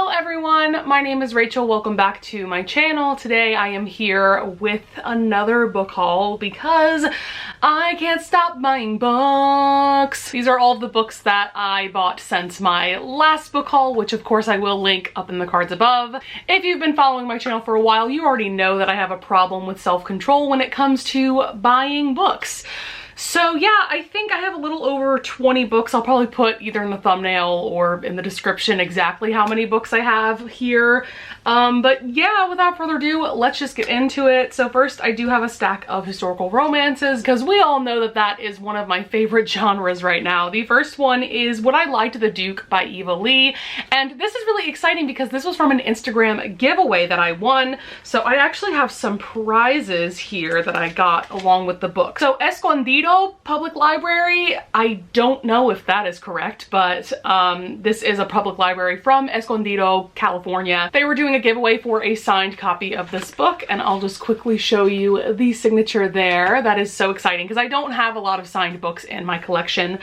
Hello everyone, my name is Rachel. Welcome back to my channel. Today I am here with another book haul because I can't stop buying books. These are all the books that I bought since my last book haul, which of course I will link up in the cards above. If you've been following my channel for a while, you already know that I have a problem with self-control when it comes to buying books. So yeah, I think I have a little over 20 books. I'll probably put either in the thumbnail or in the description exactly how many books I have here. But yeah, without further ado, let's just get into it. So first, I do have a stack of historical romances because we all know that that is one of my favorite genres right now. The first one is What I Lied to the Duke by Eva Lee. And this is really exciting because this was from an Instagram giveaway that I won. So I actually have some prizes here that I got along with the book. So Escondido Public Library, I don't know if that is correct, but this is a public library from Escondido, California. They were doing a giveaway for a signed copy of this book, and I'll just quickly show you the signature there. That is so exciting because I don't have a lot of signed books in my collection.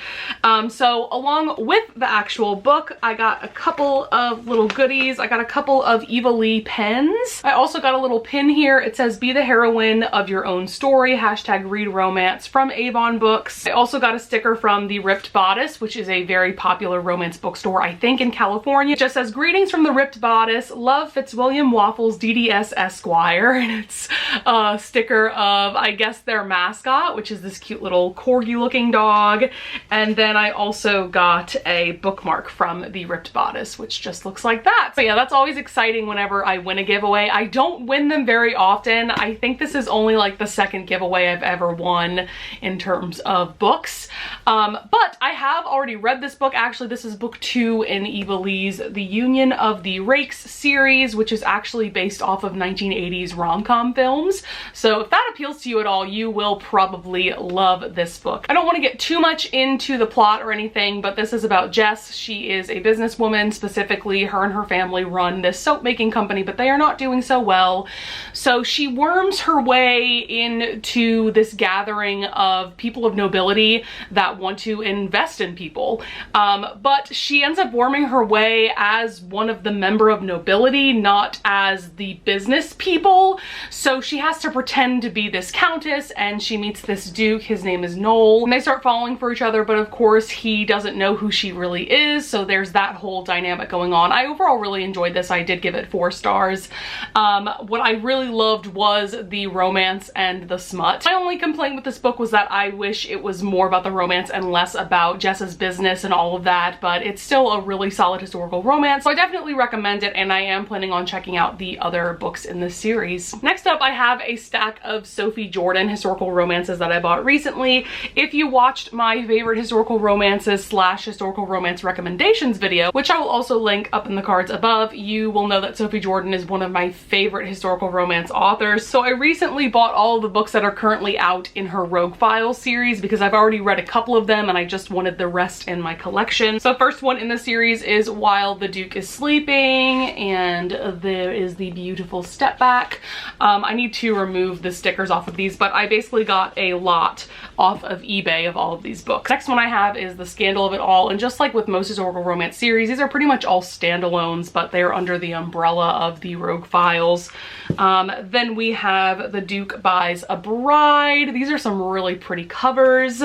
So along with the actual book, I got a couple of little goodies. I got a couple of Eva Lee pens. I also got a little pin here. It says, "Be the heroine of your own story, #read romance" from Avon Books. I also got a sticker from the Ripped Bodice, which is a very popular romance bookstore, I think in California. It just says, "Greetings from the Ripped Bodice, love Fitzwilliam Waffles DDS Esquire," and it's a sticker of, I guess, their mascot, which is this cute little corgi looking dog. And then I also got a bookmark from the Ripped Bodice, which just looks like that. So yeah, that's always exciting whenever I win a giveaway. I don't win them very often. I think this is only like the second giveaway I've ever won in terms of books. But I have already read this book. Actually, this is book 2 in Eva Lee's The Union of the Rakes series, which is actually based off of 1980s rom-com films. So if that appeals to you at all, you will probably love this book. I don't want to get too much into the plot or anything, but this is about Jess. She is a businesswoman. Specifically, her and her family run this soap making company, but they are not doing so well. So she worms her way into this gathering of people of nobility that want to invest in people. But she ends up worming her way as one of the member of nobility, not as the business people. So she has to pretend to be this countess, and she meets this duke. His name is Noel, and they start falling for each other, but of course he doesn't know who she really is. So there's that whole dynamic going on. I overall really enjoyed this. I did give it 4 stars. What I really loved was the romance and the smut. My only complaint with this book was that I wish it was more about the romance and less about Jess's business and all of that, but it's still a really solid historical romance, so I definitely recommend it, and I am planning on checking out the other books in this series. Next up, I have a stack of Sophie Jordan historical romances that I bought recently. If you watched my favorite historical romances / historical romance recommendations video, which I will also link up in the cards above, you will know that Sophie Jordan is one of my favorite historical romance authors. So I recently bought all of the books that are currently out in her Rogue Files series because I've already read a couple of them and I just wanted the rest in my collection. So the first one in the series is While the Duke is Sleeping, and there is the beautiful step back. I need to remove the stickers off of these, but I basically got a lot off of eBay of all of these books. Next one I have is The Scandal of It All, and just like with most historical romance series, these are pretty much all standalones, but they're under the umbrella of the Rogue Files. Then we have The Duke Buys a Bride. These are some really pretty covers.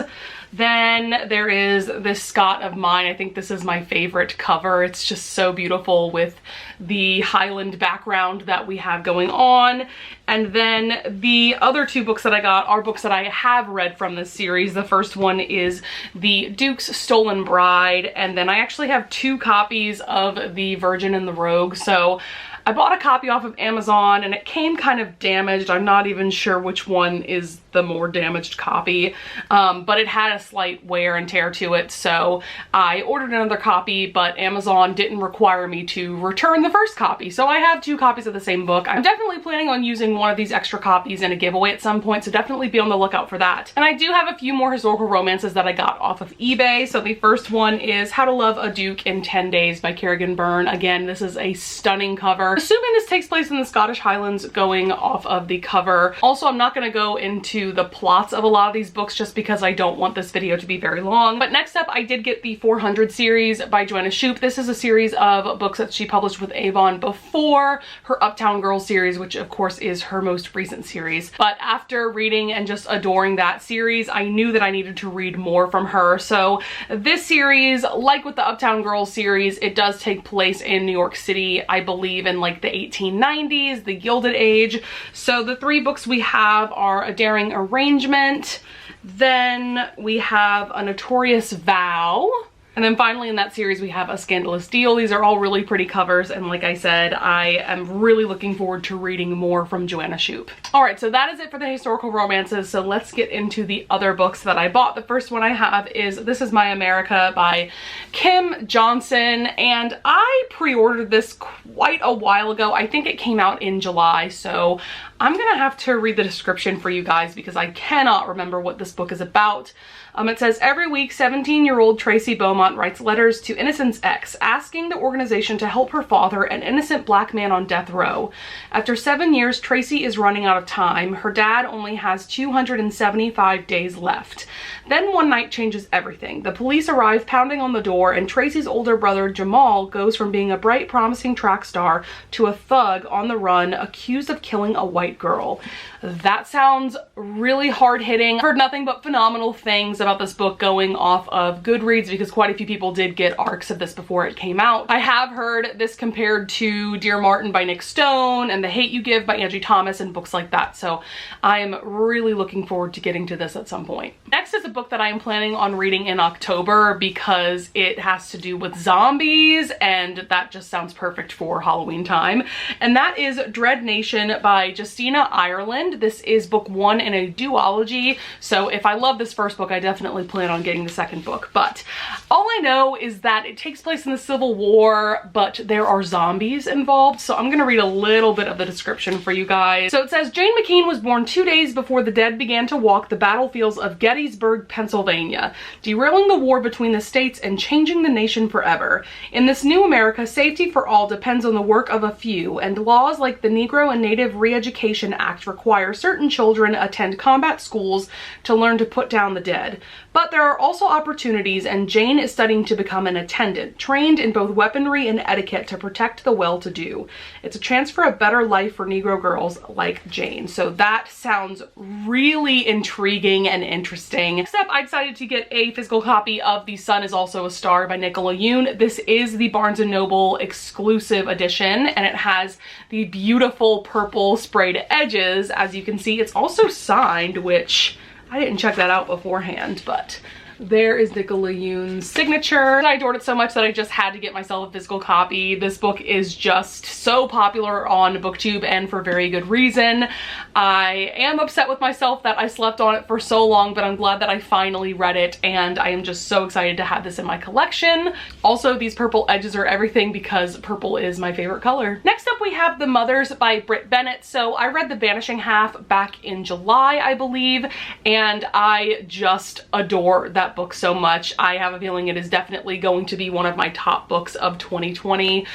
Then there is this Scott of Mine. I think this is my favorite cover. It's just so beautiful with the Highland background that we have going on. And then the other 2 books that I got are books that I have read from this series. The first one is The Duke's Stolen Bride, and then I actually have 2 copies of The Virgin and the Rogue. So I bought a copy off of Amazon and it came kind of damaged. I'm not even sure which one is the more damaged copy, but it had a slight wear and tear to it, so I ordered another copy, but Amazon didn't require me to return the first copy, so I have 2 copies of the same book. I'm definitely planning on using one of these extra copies in a giveaway at some point, so definitely be on the lookout for that. And I do have a few more historical romances that I got off of eBay. So the first one is How to Love a Duke in 10 Days by Kerrigan Byrne. Again, this is a stunning cover. assuming this takes place in the Scottish Highlands going off of the cover. Also, I'm not going to go into the plots of a lot of these books just because I don't want this video to be very long. But next up, I did get the 400 series by Joanna Shupe. This is a series of books that she published with Avon before her Uptown Girls series, which of course is her most recent series. But after reading and just adoring that series, I knew that I needed to read more from her. So this series, like with the Uptown Girls series, it does take place in New York City, I believe in like the 1890s, the Gilded Age. So the three books we have are A Daring Arrangement, then we have A Notorious Vow, and then finally in that series we have A Scandalous Deal. These are all really pretty covers, and like I said, I am really looking forward to reading more from Joanna Shupe. Alright, so that is it for the historical romances, so let's get into the other books that I bought. The first one I have is This Is My America by Kim Johnson, and I pre-ordered this quite a while ago. I think it came out in July, so I'm gonna have to read the description for you guys because I cannot remember what this book is about. It says, every week 17-year-old Tracy Beaumont writes letters to Innocent's ex, asking the organization to help her father, an innocent black man on death row. After 7 years, Tracy is running out of time. Her dad only has 275 days left. Then one night changes everything. The police arrive pounding on the door, and Tracy's older brother Jamal goes from being a bright, promising track star to a thug on the run, accused of killing a white girl. That sounds really hard-hitting. I've heard nothing but phenomenal things about this book going off of Goodreads because quite a few people did get arcs of this before it came out. I have heard this compared to Dear Martin by Nick Stone and The Hate You Give by Angie Thomas and books like that, so I am really looking forward to getting to this at some point. Next is a book that I am planning on reading in October because it has to do with zombies and that just sounds perfect for Halloween time, and that is Dreadnation by Justina Ireland. This is book 1 in a duology, so if I love this first book, I definitely plan on getting the second book. But all I know is that it takes place in the Civil War, but there are zombies involved, so I'm gonna read a little bit of the description for you guys. So it says, Jane McKean was born 2 days before the dead began to walk the battlefields of Gettysburg, Pennsylvania, derailing the war between the states and changing the nation forever. In this new America, safety for all depends on the work of a few, and laws like the Negro and Native Re-Education Act require certain children attend combat schools to learn to put down the dead. But there are also opportunities, and Jane is studying to become an attendant, trained in both weaponry and etiquette to protect the well-to-do. It's a chance for a better life for Negro girls like Jane. So that sounds really intriguing and interesting. Next up, I decided to get a physical copy of The Sun Is Also a Star by Nicola Yoon. This is the Barnes & Noble exclusive edition, and it has the beautiful purple sprayed edges. As you can see, it's also signed, which I didn't check that out beforehand, but there is Nicola Yoon's signature. I adored it so much that I just had to get myself a physical copy. This book is just so popular on booktube and for very good reason. I am upset with myself that I slept on it for so long, but I'm glad that I finally read it, and I am just so excited to have this in my collection. Also, these purple edges are everything because purple is my favorite color. Next up, we have The Mothers by Britt Bennett. So I read The Vanishing Half back in July, I believe, and I just adore that book so much. I have a feeling it is definitely going to be one of my top books of 2020.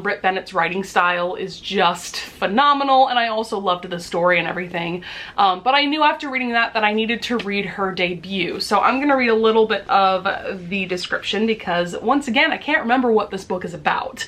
Britt Bennett's writing style is just phenomenal, and I also loved the story and everything. But I knew after reading that I needed to read her debut. So I'm gonna read a little bit of the description because once again, I can't remember what this book is about.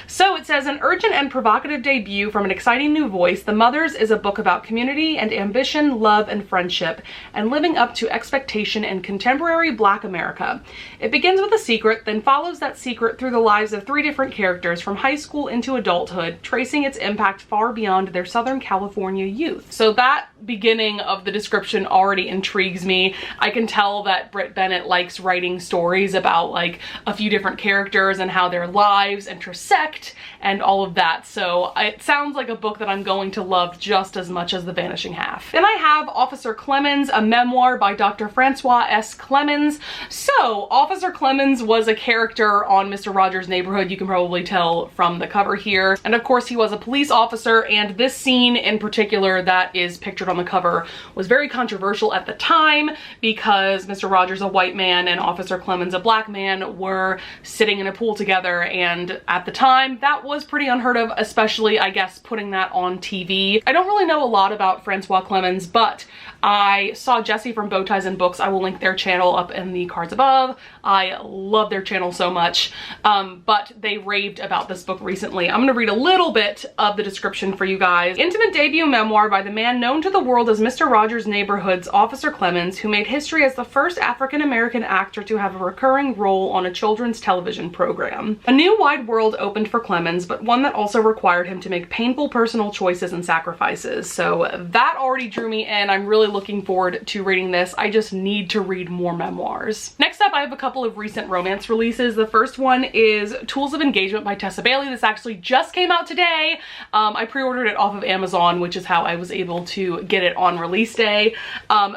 So it says, an urgent and provocative debut from an exciting new voice, The Mothers is a book about community and ambition, love and friendship, and living up to expectation in contemporary Black America. It begins with a secret, then follows that secret through the lives of 3 different characters from high school into adulthood, tracing its impact far beyond their Southern California youth. So that beginning of the description already intrigues me. I can tell that Britt Bennett likes writing stories about like a few different characters and how their lives intersect and all of that. So it sounds like a book that I'm going to love just as much as The Vanishing Half. Then I have Officer Clemens, a memoir by Dr. Francois S. Clemens. So Officer Clemens was a character on Mr. Rogers' Neighborhood. You can probably tell from the cover here. And of course he was a police officer, and this scene in particular that is pictured on the cover was very controversial at the time because Mr. Rogers, a white man, and Officer Clemens, a black man, were sitting in a pool together, and at the time that was pretty unheard of, especially, I guess, putting that on TV. I don't really know a lot about Francois Clemens, but I saw Jesse from Bow Ties and Books. I will link their channel up in the cards above. I love their channel so much, but they raved about this book recently. I'm gonna read a little bit of the description for you guys. Intimate debut memoir by the man known to the world as Mr. Rogers' Neighborhood's Officer Clemens, who made history as the first African-American actor to have a recurring role on a children's television program. A new wide world opened for Clemens, but one that also required him to make painful personal choices and sacrifices. So that already drew me in. I'm really looking forward to reading this. I just need to read more memoirs. Next up, I have a couple of recent romance releases. The first one is Tools of Engagement by Tessa Bailey. This actually just came out today. I pre-ordered it off of Amazon, which is how I was able to get it on release day.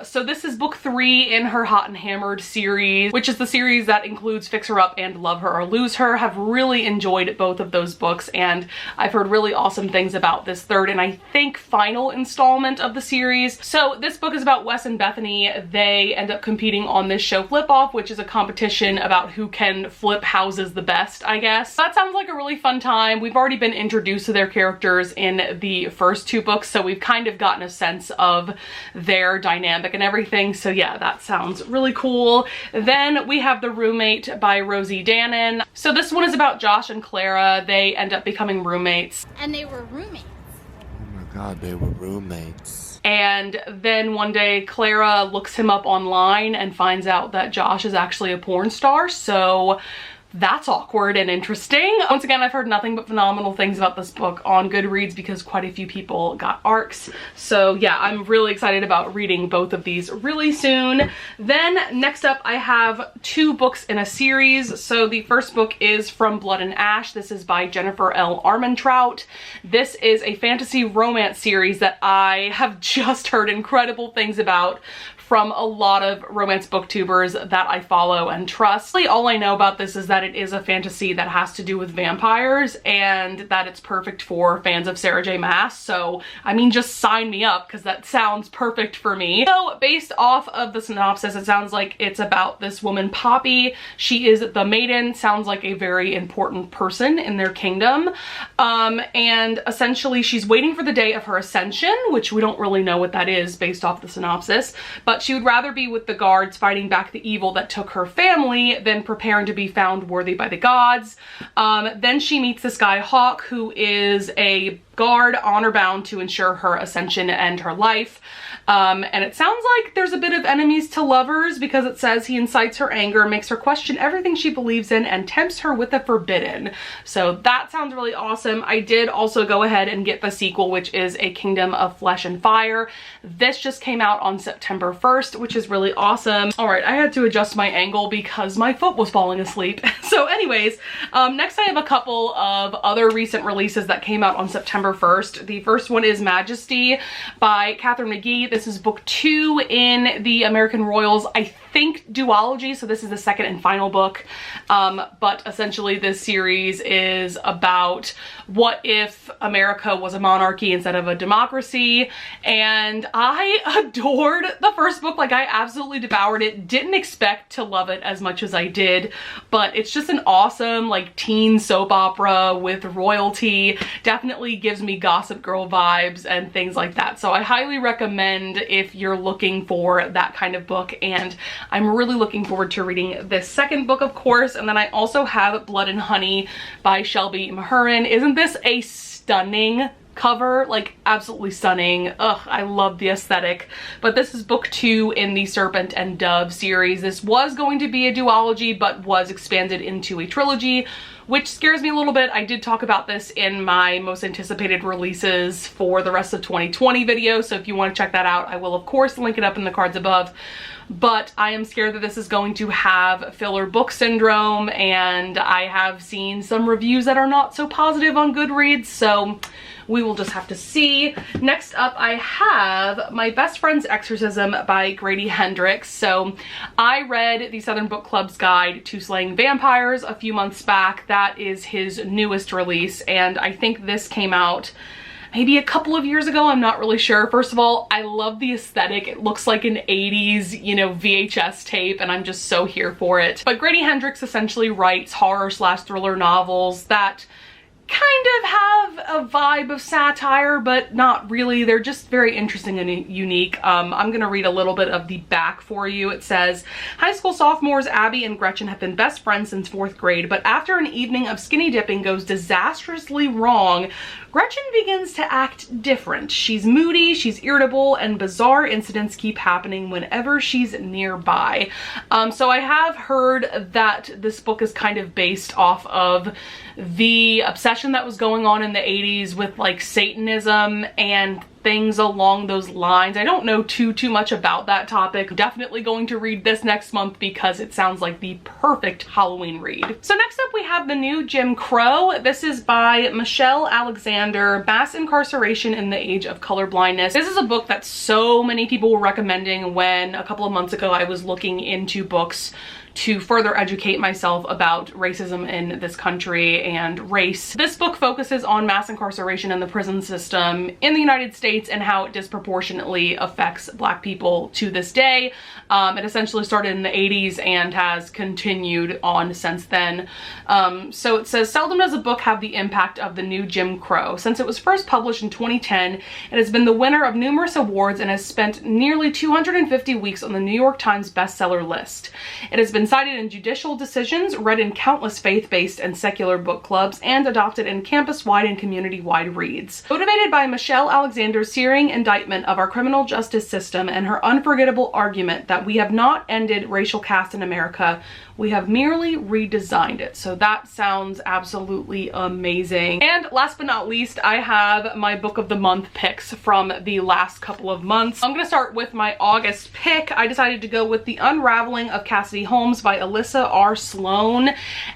So this is book 3 in her Hot and Hammered series, which is the series that includes Fix Her Up and Love Her or Lose Her. Have really enjoyed both of those books, and I've heard really awesome things about this third and I think final installment of the series. So this book is about Wes and Bethany. They end up competing on this show Flip Off, which is a competition about who can flip houses the best, I guess. That sounds like a really fun time. We've already been introduced to their characters in the first 2 books, so we've kind of gotten a sense of their dynamic and everything. So yeah, that sounds really cool. Then we have The Roommate by Rosie Dannon. So this one is about Josh and Clara. They end up becoming roommates. And they were roommates. Oh my god, they were roommates. And then one day Clara looks him up online and finds out that Josh is actually a porn star. So that's awkward and interesting. Once again, I've heard nothing but phenomenal things about this book on Goodreads because quite a few people got ARCs. So yeah, I'm really excited about reading both of these really soon. Then next up, I have 2 books in a series. So the first book is From Blood and Ash. This is by Jennifer L. Armentrout. This is a fantasy romance series that I have just heard incredible things about from a lot of romance booktubers that I follow and trust. All I know about this is that it is a fantasy that has to do with vampires and that it's perfect for fans of Sarah J. Maas. So, I mean, just sign me up because that sounds perfect for me. So, based off of the synopsis, it sounds like it's about this woman, Poppy. She is the maiden, sounds like a very important person in their kingdom. And essentially she's waiting for the day of her ascension, which we don't really know what that is based off the synopsis, but she would rather be with the guards fighting back the evil that took her family than preparing to be found worthy by the gods. Then she meets this guy, Hawk, who is a guard honor bound to ensure her ascension and her life. And it sounds like there's a bit of enemies to lovers because it says he incites her anger, makes her question everything she believes in, and tempts her with the forbidden. So that sounds really awesome. I did also go ahead and get the sequel, which is A Kingdom of Flesh and Fire. This just came out on September 1st, which is really awesome. All right, I had to adjust my angle because my foot was falling asleep. So anyways, next I have a couple of other recent releases that came out on September 1st. The first one is Majesty by Catherine McGee. This is book 2 in the American Royals, I think, duology. So this is the second and final book. But essentially this series is about what if America was a monarchy instead of a democracy. And I adored the first book. Like, I absolutely devoured it. Didn't expect to love it as much as I did, but it's just an awesome like teen soap opera with royalty. Definitely gives me Gossip Girl vibes and things like that. So I highly recommend if you're looking for that kind of book, and I'm really looking forward to reading this second book, of course. And then I also have Blood and Honey by Shelby Mahurin. Isn't this a stunning cover? Like, absolutely stunning. Ugh, I love the aesthetic. But this is book 2 in the Serpent and Dove series. This was going to be a duology, but was expanded into a trilogy, which scares me a little bit. I did talk about this in my most anticipated releases for the rest of 2020 video, so if you want to check that out, I will of course link it up in the cards above. But I am scared that this is going to have filler book syndrome, and I have seen some reviews that are not so positive on Goodreads, so we will just have to see. Next up, I have My Best Friend's Exorcism by Grady Hendrix. So I read the Southern Book Club's Guide to Slaying Vampires a few months back. That is his newest release, and I think this came out maybe a couple of years ago. I'm not really sure. First of all, I love the aesthetic. It looks like an 80s, you know, VHS tape, and I'm just so here for it. But Grady Hendrix essentially writes horror/thriller novels that kind of have a vibe of satire, but not really. They're just very interesting and unique. I'm gonna read a little bit of the back for you. It says, high school sophomores Abby and Gretchen have been best friends since 4th grade, but after an evening of skinny dipping goes disastrously wrong, Gretchen begins to act different. She's moody, she's irritable, and bizarre incidents keep happening whenever she's nearby. So I have heard that this book is kind of based off of the obsession that was going on in the 80s with like Satanism and things along those lines. I don't know too much about that topic. Definitely going to read this next month because it sounds like the perfect Halloween read. So next up we have The New Jim Crow. This is by Michelle Alexander, Mass Incarceration in the Age of Colorblindness. This is a book that so many people were recommending when a couple of months ago I was looking into books to further educate myself about racism in this country and race. This book focuses on mass incarceration in the prison system in the United States and how it disproportionately affects Black people to this day. It essentially started in the 80s and has continued on since then. So it says, seldom does a book have the impact of The New Jim Crow. Since it was first published in 2010, it has been the winner of numerous awards and has spent nearly 250 weeks on the New York Times bestseller list. It has been cited in judicial decisions, read in countless faith-based and secular book clubs, and adopted in campus-wide and community-wide reads. Motivated by Michelle Alexander's searing indictment of our criminal justice system and her unforgettable argument that we have not ended racial caste in America, we have merely redesigned it. So that sounds absolutely amazing. And last but not least, I have my book of the month picks from the last couple of months. I'm gonna start with my August pick. I decided to go with The Unraveling of Cassidy Holmes by Alyssa R. Sloan.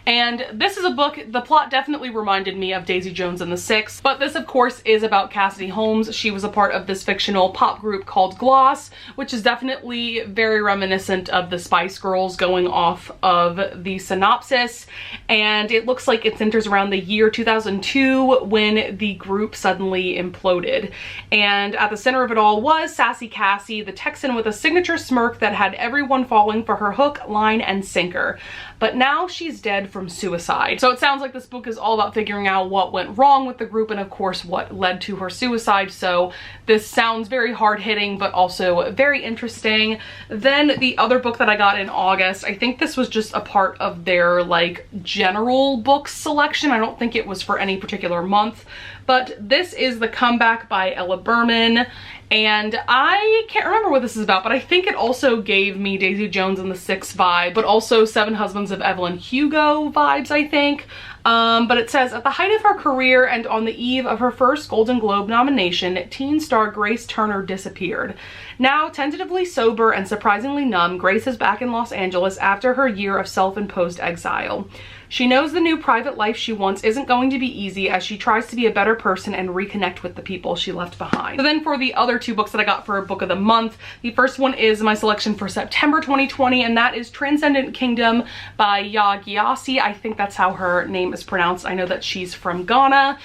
And this is a book, the plot definitely reminded me of Daisy Jones and the Six, but this of course is about Cassidy Holmes. She was a part of this fictional pop group called Gloss, which is definitely very reminiscent of the Spice Girls going off of the synopsis, and it looks like it centers around the year 2002 when the group suddenly imploded. And at the center of it all was Sassy Cassie, the Texan with a signature smirk that had everyone falling for her hook, line, and sinker. But now she's dead from suicide. So it sounds like this book is all about figuring out what went wrong with the group and of course what led to her suicide. So this sounds very hard-hitting but also very interesting. Then the other book that I got in August, I think this was just a part of their like general book selection. I don't think it was for any particular month, but this is The Comeback by Ella Berman. And I can't remember what this is about, but I think it also gave me Daisy Jones and the Six vibe, but also Seven Husbands of Evelyn Hugo vibes, I think. But it says, at the height of her career and on the eve of her first Golden Globe nomination, teen star Grace Turner disappeared. Now tentatively sober and surprisingly numb, Grace is back in Los Angeles after her year of self-imposed exile. She knows the new private life she wants isn't going to be easy as she tries to be a better person and reconnect with the people she left behind. So then for the other two books that I got for Book of the Month, the first one is my selection for September 2020, and that is Transcendent Kingdom by Ya Gyasi. I think that's how her name is pronounced. I know that she's from Ghana.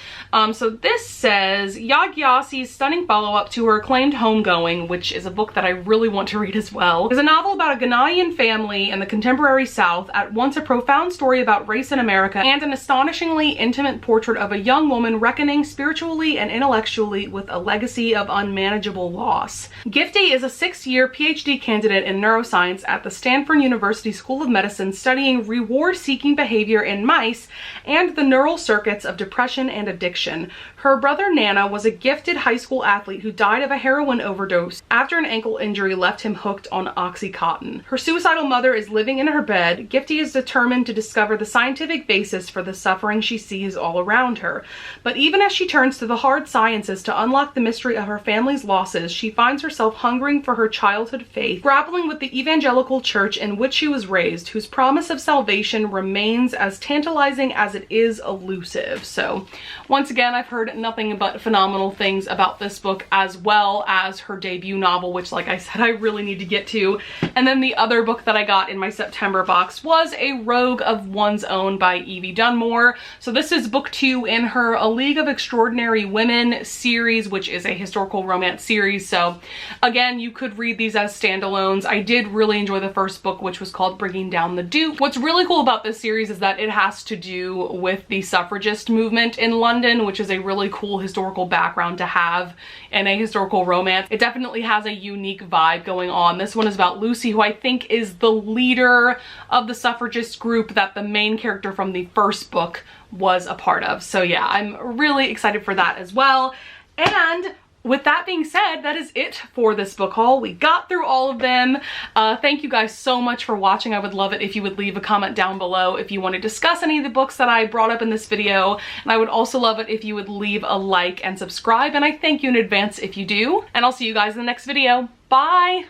So this says, Ya Gyasi's stunning follow-up to her acclaimed Homegoing, which is a book that I really want to read as well, is a novel about a Ghanaian family in the contemporary South, at once a profound story about race in America and an astonishingly intimate portrait of a young woman reckoning spiritually and intellectually with a legacy of unmanageable loss. Gifty is a 6-year PhD candidate in neuroscience at the Stanford University School of Medicine, studying reward-seeking behavior in mice and the neural circuits of depression and addiction. Her brother Nana was a gifted high school athlete who died of a heroin overdose after an ankle injury left him hooked on Oxycontin. Her suicidal mother is living in her bed. Gifty is determined to discover the scientific basis for the suffering she sees all around her. But even as she turns to the hard sciences to unlock the mystery of her family's losses, she finds herself hungering for her childhood faith, grappling with the evangelical church in which she was raised, whose promise of salvation remains as tantalizing as it is elusive. So once again, I've heard nothing but phenomenal things about this book, as well as her debut novel, which, like I said, I really need to get to. And then the other book that I got in my September box was A Rogue of One's owned by Evie Dunmore. So this is book 2 in her A League of Extraordinary Women series, which is a historical romance series. So again, you could read these as standalones. I did really enjoy the first book, which was called Bringing Down the Duke. What's really cool about this series is that it has to do with the suffragist movement in London, which is a really cool historical background to have in a historical romance. It definitely has a unique vibe going on. This one is about Lucy, who I think is the leader of the suffragist group that the main character from the first book was a part of. So yeah, I'm really excited for that as well. And with that being said, that is it for this book haul. We got through all of them. Thank you guys so much for watching. I would love it if you would leave a comment down below if you want to discuss any of the books that I brought up in this video. And I would also love it if you would leave a like and subscribe. And I thank you in advance if you do. And I'll see you guys in the next video. Bye!